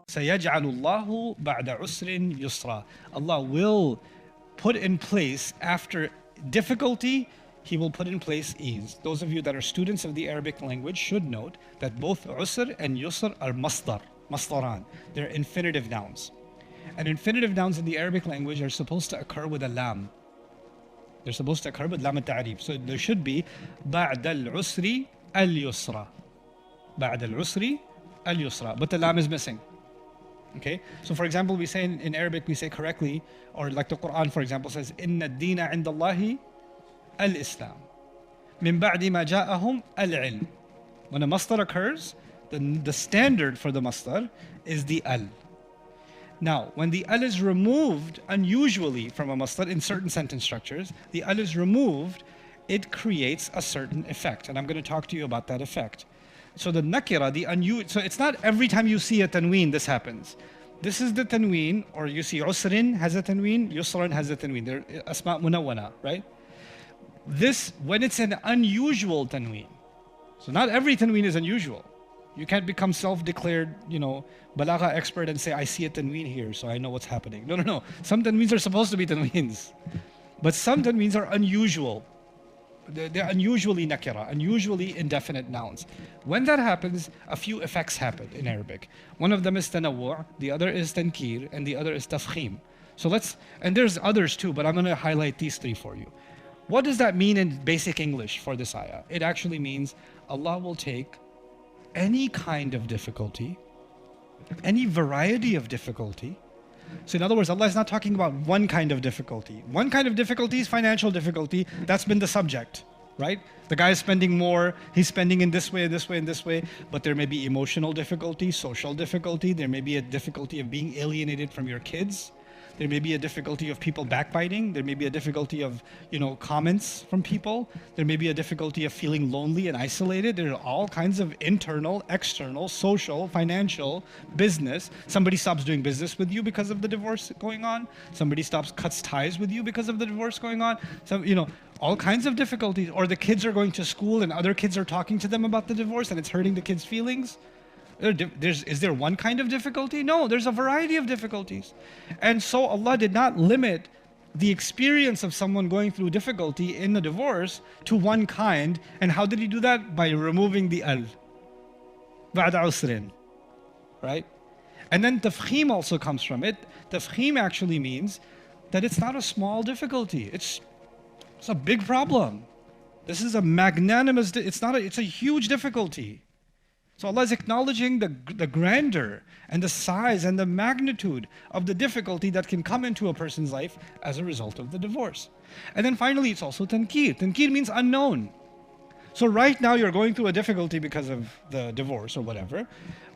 سَيَجْعَلُ اللَّهُ بَعْدَ عُسْرٍ يُسْرًا. Allah will put in place after difficulty, He will put in place ease. Those of you that are students of the Arabic language should note that both usr and yusr are masdaran. They're infinitive nouns. And infinitive nouns in the Arabic language are supposed to occur with a lam. They're supposed to occur with lam al-ta'rif. So there should be بعد العسر اليسرى. بعد العسر اليسرى. But the lam is missing. Okay, so for example, we say in Arabic, we say correctly, or like the Quran, for example, says, إِنَّ الدِّينَ عِنْدَ اللَّهِ الْإِسْلَامِ مِنْ بَعْدِ مَا جَاءَهُمْ الْعِلْمِ. When a masdar occurs, the standard for the masdar is the al. Now, when the al is removed, unusually from a masdar in certain sentence structures, the al is removed, it creates a certain effect. And I'm going to talk to you about that effect. So the nakira, so it's not every time you see a tanween this happens. This is the tanween, or you see usrin has a tanween, yusran has a tanween. They're asma' munawwana, right? This, when it's an unusual tanween. So not every tanween is unusual. You can't become self-declared, balagha expert and say, I see a tanween here, so I know what's happening. No. Some tanweens are supposed to be tanweens. But some tanweens are unusual. They're unusually nakira, unusually indefinite nouns. When that happens, a few effects happen in Arabic. One of them is tanawwu', the other is tankir, and the other is tafkhim. So and there's others too, but I'm going to highlight these three for you. What does that mean in basic English for this ayah? It actually means Allah will take any kind of difficulty, any variety of difficulty. So in other words, Allah is not talking about one kind of difficulty. One kind of difficulty is financial difficulty. That's been the subject, right? The guy is spending more. He's spending in this way, this way, and this way. But there may be emotional difficulty, social difficulty. There may be a difficulty of being alienated from your kids. There may be a difficulty of people backbiting. There may be a difficulty of, comments from people. There may be a difficulty of feeling lonely and isolated. There are all kinds of internal, external, social, financial, business. Somebody stops doing business with you because of the divorce going on. Somebody cuts ties with you because of the divorce going on. So, all kinds of difficulties. Or the kids are going to school and other kids are talking to them about the divorce and it's hurting the kids' feelings. Is there one kind of difficulty? No, there's a variety of difficulties. And so Allah did not limit the experience of someone going through difficulty in the divorce to one kind. And how did He do that? By removing the al. بَعْدَ عُسْرٍ. Right? And then tafkhim also comes from it. Tafkhim actually means that it's not a small difficulty. It's a big problem. This is a magnanimous, it's a huge difficulty. So Allah is acknowledging the grandeur and the size and the magnitude of the difficulty that can come into a person's life as a result of the divorce. And then finally, it's also tankir. Tankir means unknown. So right now you're going through a difficulty because of the divorce or whatever,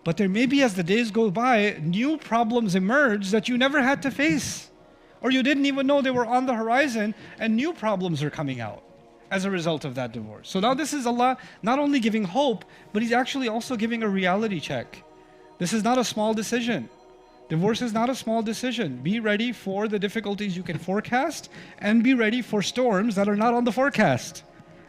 but there may be, as the days go by, new problems emerge that you never had to face, or you didn't even know they were on the horizon, and new problems are coming out as a result of that divorce. So now this is Allah not only giving hope, but He's actually also giving a reality check. This is not a small decision. Divorce is not a small decision. Be ready for the difficulties you can forecast, and be ready for storms that are not on the forecast.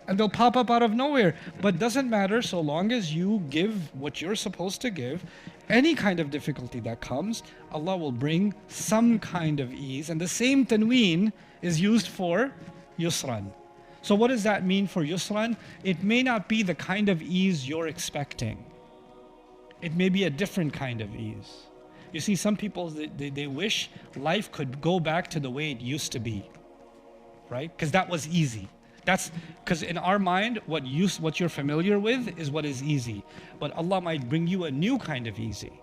And they'll pop up out of nowhere. But doesn't matter, so long as you give what you're supposed to give. Any kind of difficulty that comes, Allah will bring some kind of ease. And the same tanween is used for yusran. So what does that mean for yusran? It may not be the kind of ease you're expecting. It may be a different kind of ease. You see, some people, they wish life could go back to the way it used to be, right? Because that was easy. That's because in our mind, what you're familiar with is what is easy. But Allah might bring you a new kind of easy.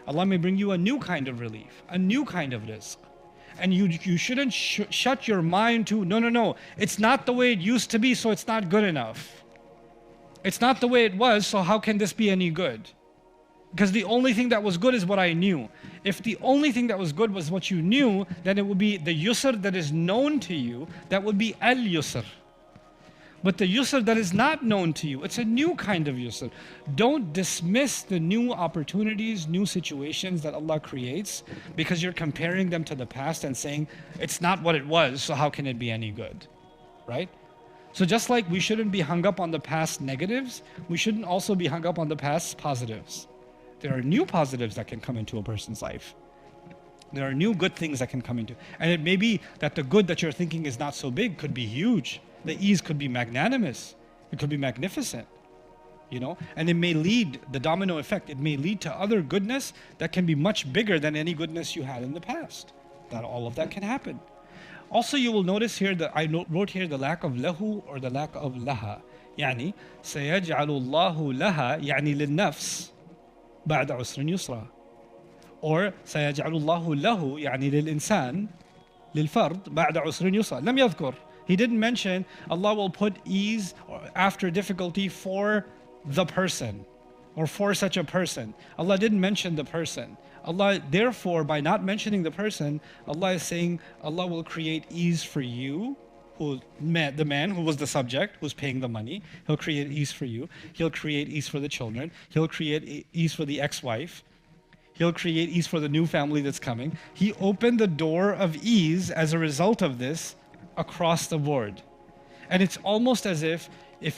Allah may bring you a new kind of relief, a new kind of rizq. And you shouldn't shut your mind to, no, it's not the way it used to be, so it's not good enough. It's not the way it was, so how can this be any good? Because the only thing that was good is what I knew. If the only thing that was good was what you knew, then it would be the yusr that is known to you, that would be al-yusr. But the yusr that is not known to you, it's a new kind of yusr. Don't dismiss the new opportunities, new situations that Allah creates because you're comparing them to the past and saying, it's not what it was, so how can it be any good? Right? So just like we shouldn't be hung up on the past negatives, we shouldn't also be hung up on the past positives. there are new positives that can come into a person's life. There are new good things that can come into. And it may be that the good that you're thinking is not so big could be huge. The ease could be magnanimous. It could be magnificent. You know, and it may lead, the domino effect, it may lead to other goodness that can be much bigger than any goodness you had in the past. That all of that can happen. Also, you will notice here that I wrote here the lack of lahu or the lack of laha. يعني سيجعل الله لها يعني للنفس بعد عسر يسرا. Or سيجعل الله له يعني للإنسان للفرد بعد عسر يسرا. لم يذكر. He didn't mention Allah will put ease after difficulty for the person or for such a person. Allah didn't mention the person. Allah, therefore, by not mentioning the person, Allah is saying Allah will create ease for you, the man who was the subject, who's paying the money. He'll create ease for you. He'll create ease for the children. He'll create ease for the ex-wife. He'll create ease for the new family that's coming. He opened the door of ease as a result of this across the board. And it's almost as if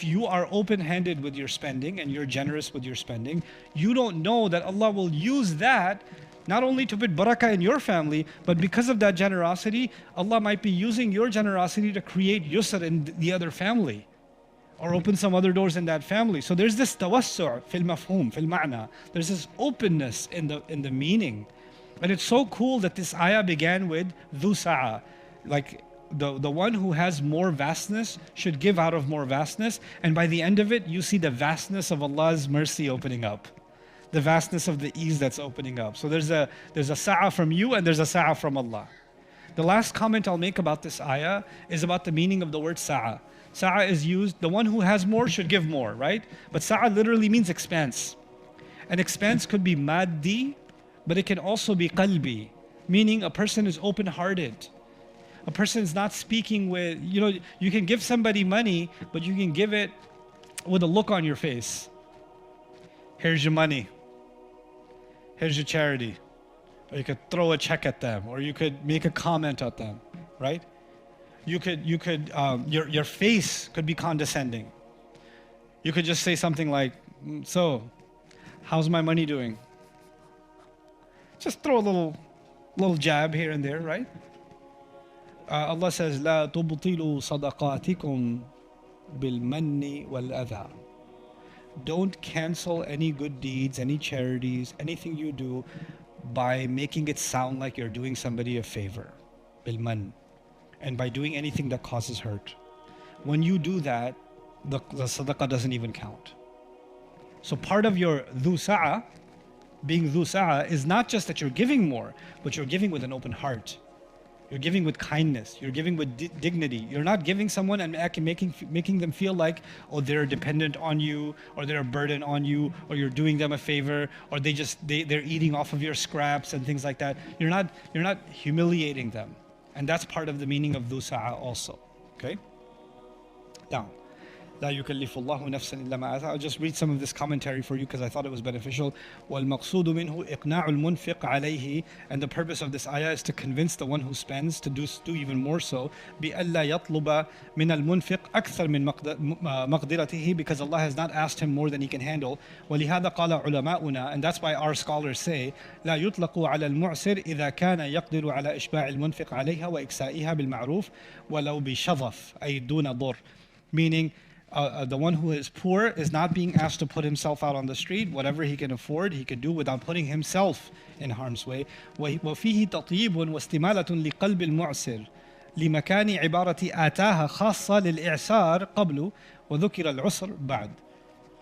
you are open-handed with your spending and you're generous with your spending, you don't know that Allah will use that not only to put barakah in your family, but because of that generosity, Allah might be using your generosity to create yusr in the other family or open some other doors in that family. So there's this tawassu' fil mafhum, fil ma'na. There's this openness in the meaning. And it's so cool that this ayah began with dhu sa'a. Like the one who has more vastness should give out of more vastness, and by the end of it you see the vastness of Allah's mercy opening up, the vastness of the ease that's opening up. So there's a sa'a from you and there's a sa'a from Allah. The last comment I'll make about this ayah is about the meaning of the word sa'a. Sa'a is used, the one who has more should give more, right? But sa'a literally means expanse. An expanse could be maddi, but it can also be qalbi, meaning a person is open-hearted. A person is not speaking with, you can give somebody money, but you can give it with a look on your face. Here's your money. Here's your charity. Or you could throw a check at them, or you could make a comment at them, right? Your face could be condescending. You could just say something like, so, how's my money doing? Just throw a little jab here and there, right? Allah says, لا تبطلوا صدقاتكم بالمن والأذى. Don't cancel any good deeds, any charities, anything you do by making it sound like you're doing somebody a favor. بالمن. And by doing anything that causes hurt. When you do that, the sadaqah doesn't even count. So part of your dhu sa'a, being dhu sa'a, is not just that you're giving more, but you're giving with an open heart. You're giving with kindness. You're giving with dignity. You're not giving someone and making them feel like, oh, they're dependent on you, or they're a burden on you, or you're doing them a favor, or they're eating off of your scraps and things like that. You're not humiliating them, and that's part of the meaning of dhu sa'a also. Okay. Now, لا يكلف الله نفسا إلا ما آتاها. I'll just read some of this commentary for you because I thought it was beneficial. والمقصود منه إقناع المنفق عليه. And the purpose of this ayah is to convince the one who spends to do even more so. بألا يطلب من المنفق أكثر من مقدرته, because Allah has not asked him more than he can handle. ولهذا قال علماؤنا, and that's why our scholars say لا يطلق على المعسر إذا كان يقدر على إشباع المنفق عليها وإكسائها بالمعروف ولو بشظف أي دون ضر. Meaning, the one who is poor is not being asked to put himself out on the street. Whatever he can afford, he can do without putting himself in harm's way. وفيه تطيب واستمالة لقلب المعسر لمكان عبارة آتاها خاصة للإعسار قبل وذكر العسر بعد.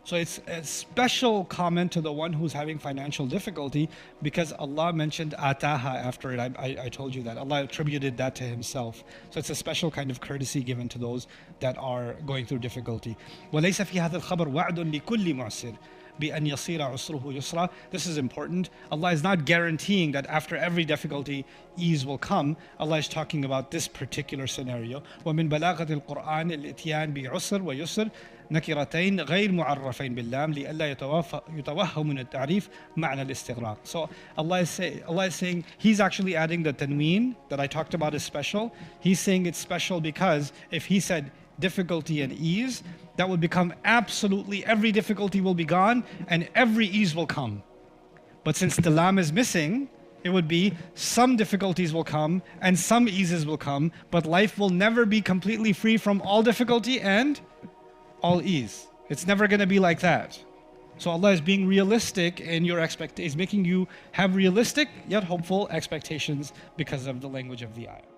So it's a special comment to the one who's having financial difficulty, because Allah mentioned ataha after it. I told you that. Allah attributed that to himself. So it's a special kind of courtesy given to those that are going through difficulty. وَلَيْسَ فِي هَذَا الْخَبَرْ وَعْدٌ لِكُلِّ مُعْسِرٍ بأن يصير عسره يسرا. This is important. Allah is not guaranteeing that after every difficulty, ease will come. Allah is talking about this particular scenario. ومن بلاغة القرآن الإتيان بعسر ويسر نكرتين غير معرفين باللام لئلا يتوهم من التعريف معنى الاستغراق. So Allah is saying, He's actually adding the tanween that I talked about is special. He's saying it's special because if He said difficulty and ease, that would become absolutely every difficulty will be gone and every ease will come. But since the lam is missing, it would be some difficulties will come and some eases will come, but life will never be completely free from all difficulty and all ease. It's never going to be like that. So Allah is being realistic in your expectations, making you have realistic yet hopeful expectations because of the language of the ayah.